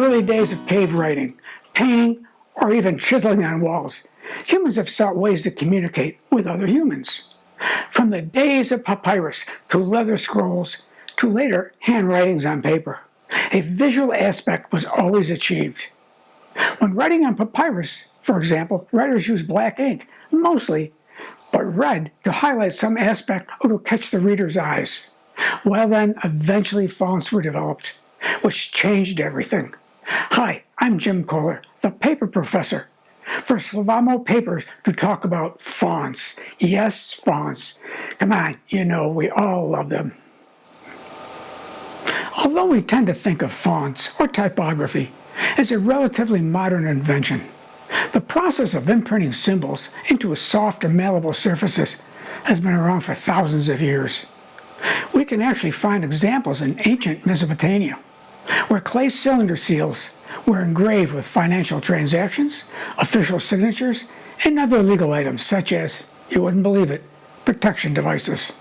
early days of cave writing, painting, or even chiseling on walls, humans have sought ways to communicate with other humans. From the days of papyrus to leather scrolls to later handwritings on paper, a visual aspect was always achieved. When writing on papyrus, for example, writers used black ink, mostly, but red to highlight some aspect or to catch the reader's eyes. Well then, eventually fonts were developed, which changed everything. Hi, I'm Jim Kohler, the paper professor, for Sylvamo Papers to talk about fonts. Yes, fonts. Come on, you know we all love them. Although we tend to think of fonts or typography as a relatively modern invention, the process of imprinting symbols into soft and malleable surfaces has been around for thousands of years. We can actually find examples in ancient Mesopotamia, where clay cylinder seals were engraved with financial transactions, official signatures, and other legal items such as, you wouldn't believe it, protection devices.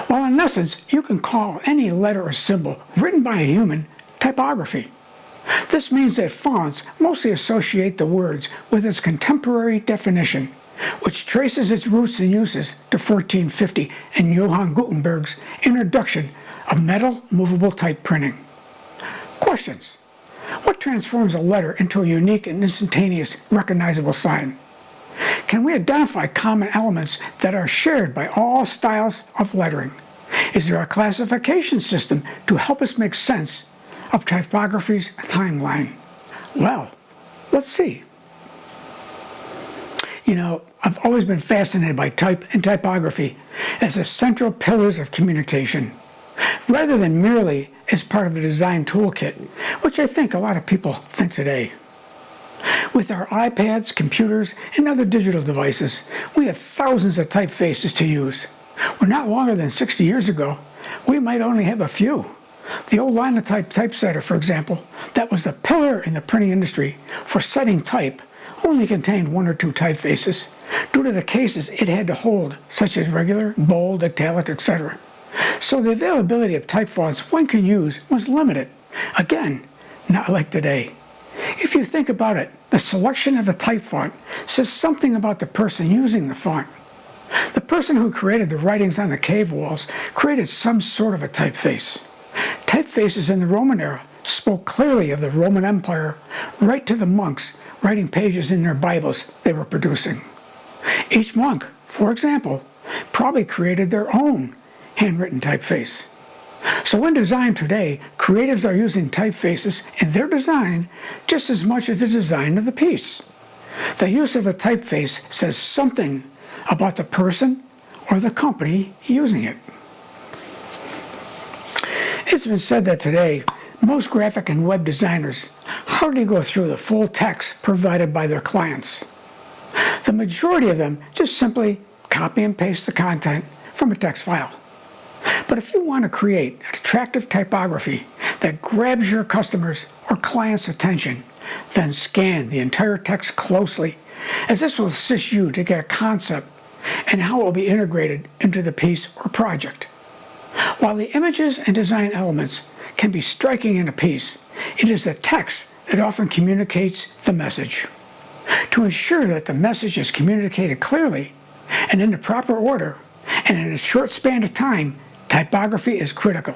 While in essence, you can call any letter or symbol written by a human typography. This means that fonts mostly associate the words with its contemporary definition, which traces its roots and uses to 1450 and Johann Gutenberg's introduction of metal movable type printing. Questions. What transforms a letter into a unique and instantaneous recognizable sign? Can we identify common elements that are shared by all styles of lettering? Is there a classification system to help us make sense of typography's timeline? Well, let's see. You know, I've always been fascinated by type and typography as the central pillars of communication, rather than merely as part of a design toolkit, which I think a lot of people think today. With our iPads, computers, and other digital devices, we have thousands of typefaces to use. Where not longer than 60 years ago, we might only have a few. The old Linotype typesetter, for example, that was the pillar in the printing industry for setting type, only contained one or two typefaces due to the cases it had to hold, such as regular, bold, italic, etc. So the availability of type fonts one could use was limited. Again, not like today. If you think about it, the selection of a type font says something about the person using the font. The person who created the writings on the cave walls created some sort of a typeface. Typefaces in the Roman era spoke clearly of the Roman Empire, right to the monks writing pages in their Bibles they were producing. Each monk, for example, probably created their own handwritten typeface. So in design today, creatives are using typefaces in their design just as much as the design of the piece. The use of a typeface says something about the person or the company using it. It's been said that today, most graphic and web designers hardly go through the full text provided by their clients. The majority of them just simply copy and paste the content from a text file. But if you want to create an attractive typography that grabs your customers' or clients' attention, then scan the entire text closely, as this will assist you to get a concept and how it will be integrated into the piece or project. While the images and design elements can be striking in a piece, it is the text that often communicates the message. To ensure that the message is communicated clearly and in the proper order and in a short span of time, typography is critical.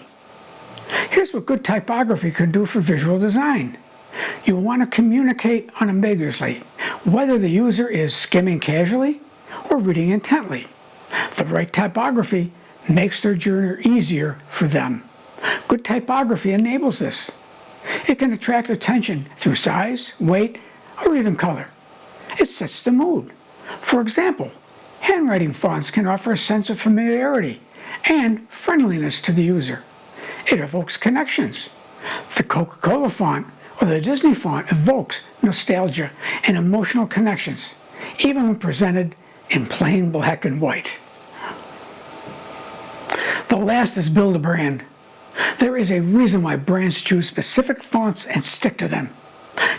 Here's what good typography can do for visual design. You want to communicate unambiguously, whether the user is skimming casually or reading intently. The right typography makes their journey easier for them. Good typography enables this. It can attract attention through size, weight, or even color. It sets the mood. For example, handwriting fonts can offer a sense of familiarity and friendliness to the user. It evokes connections. The Coca-Cola font or the Disney font evokes nostalgia and emotional connections, even when presented in plain black and white. The last is build a brand. There is a reason why brands choose specific fonts and stick to them,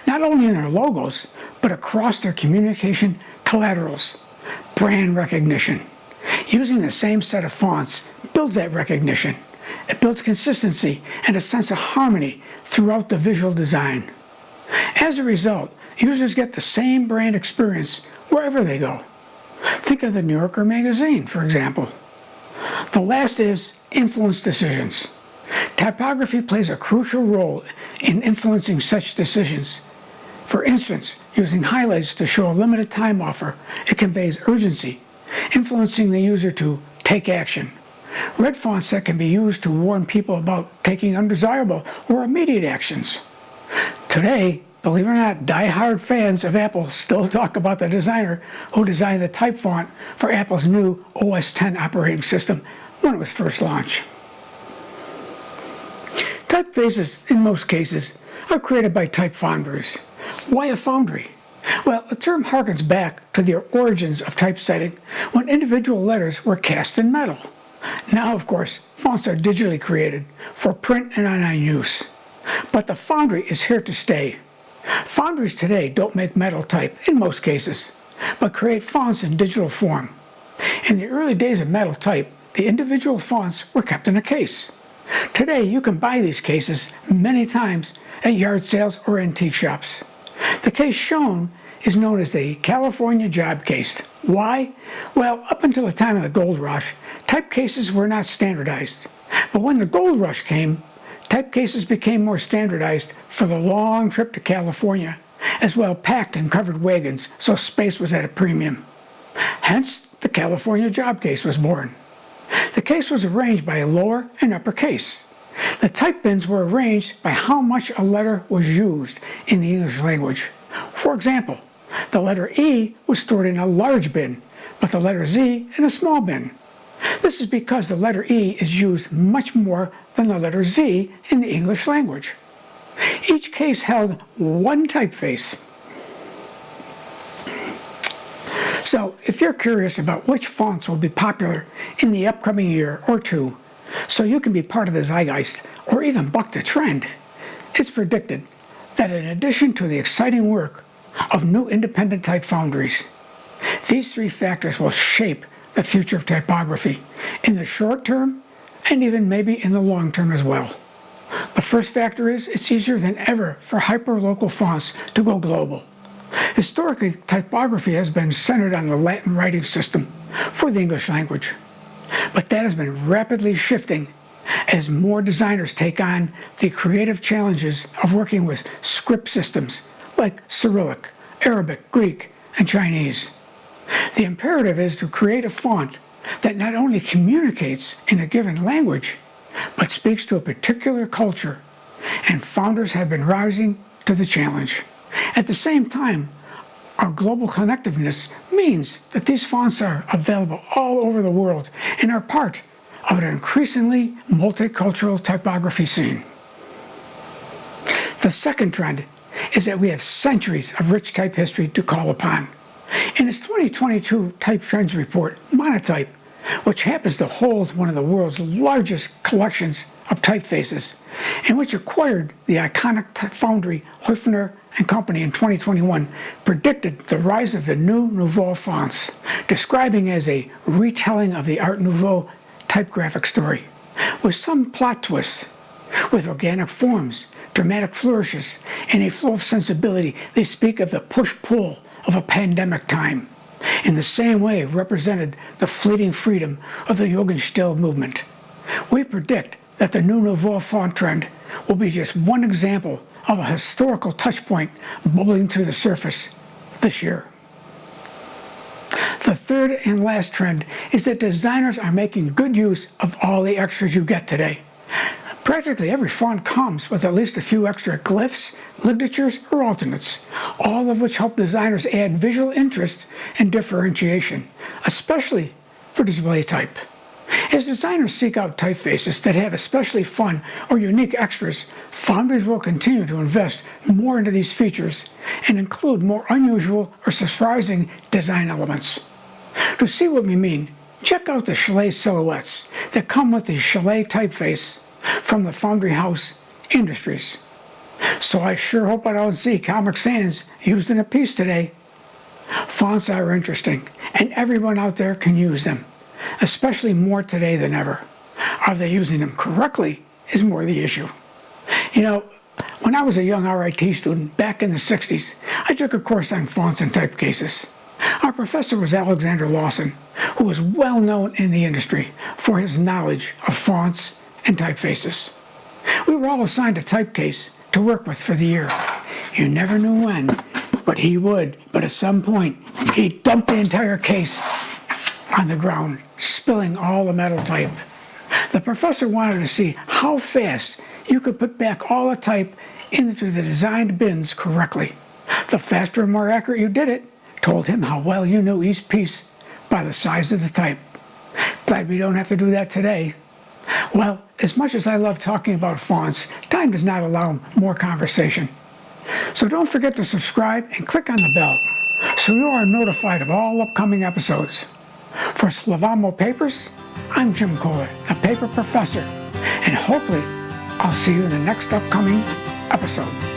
not only in their logos, but across their communication collaterals. Brand recognition. Using the same set of fonts builds that recognition. It builds consistency and a sense of harmony throughout the visual design. As a result, users get the same brand experience wherever they go. Think of the New Yorker magazine, for example. The last is influence decisions. Typography plays a crucial role in influencing such decisions. For instance, using highlights to show a limited time offer, it conveys urgency, influencing the user to take action. Red fonts that can be used to warn people about taking undesirable or immediate actions. Today, believe it or not, die-hard fans of Apple still talk about the designer who designed the type font for Apple's new OS X operating system when it was first launched. Typefaces, in most cases, are created by type foundries. Why a foundry? Well, the term harkens back to the origins of typesetting when individual letters were cast in metal. Now, of course, fonts are digitally created for print and online use. But the foundry is here to stay. Foundries today don't make metal type in most cases, but create fonts in digital form. In the early days of metal type, the individual fonts were kept in a case. Today, you can buy these cases many times at yard sales or antique shops. The case shown is known as the California Job Case. Why? Well, up until the time of the gold rush, type cases were not standardized. But when the gold rush came, type cases became more standardized for the long trip to California, as well packed in covered wagons, so space was at a premium. Hence, the California Job Case was born. The case was arranged by a lower and upper case. The type bins were arranged by how much a letter was used in the English language. For example, the letter E was stored in a large bin, but the letter Z in a small bin. This is because the letter E is used much more than the letter Z in the English language. Each case held one typeface. So, if you're curious about which fonts will be popular in the upcoming year or two, so you can be part of the zeitgeist or even buck the trend, it's predicted that in addition to the exciting work of new independent type foundries, these three factors will shape the future of typography in the short term and even maybe in the long term as well. The first factor is it's easier than ever for hyperlocal fonts to go global. Historically, typography has been centered on the Latin writing system for the English language, but that has been rapidly shifting as more designers take on the creative challenges of working with script systems like Cyrillic, Arabic, Greek, and Chinese. The imperative is to create a font that not only communicates in a given language, but speaks to a particular culture, and founders have been rising to the challenge. At the same time, our global connectiveness means that these fonts are available all over the world and are part of an increasingly multicultural typography scene. The second trend is that we have centuries of rich type history to call upon. In its 2022 Type Trends report, Monotype, which happens to hold one of the world's largest collections of typefaces, and which acquired the iconic foundry Hoefner and Company in 2021, predicted the rise of the new Nouveau fonts, describing as a retelling of the Art Nouveau typographic story, with some plot twists. With organic forms, dramatic flourishes, and a flow of sensibility, they speak of the push-pull of a pandemic time. In the same way represented the fleeting freedom of the Jugendstil movement. We predict that the new Nouveau font trend will be just one example of a historical touchpoint bubbling to the surface this year. The third and last trend is that designers are making good use of all the extras you get today. Practically every font comes with at least a few extra glyphs, ligatures, or alternates, all of which help designers add visual interest and differentiation, especially for display type. As designers seek out typefaces that have especially fun or unique extras, foundries will continue to invest more into these features and include more unusual or surprising design elements. To see what we mean, check out the Chalet silhouettes that come with the Chalet typeface from the Foundry House Industries. So I sure hope I don't see Comic Sans used in a piece today. Fonts are interesting, and everyone out there can use them, especially more today than ever. Are they using them correctly is more the issue. You know, When I was a young RIT student back in the 60s, I took a course on fonts and typecases. Our professor was Alexander Lawson, who was well known in the industry for his knowledge of fonts and typefaces. We were all assigned a typecase to work with for the year. You never knew when, but he would. But at some point, he'd dump the entire case on the ground, spilling all the metal type. The professor wanted to see how fast you could put back all the type into the designed bins correctly. The faster and more accurate you did it, told him how well you knew each piece by the size of the type. Glad we don't have to do that today. Well, as much as I love talking about fonts, time does not allow more conversation. So don't forget to subscribe and click on the bell so you are notified of all upcoming episodes. For Sylvamo Papers, I'm Jim Kohler, a paper professor, and hopefully I'll see you in the next upcoming episode.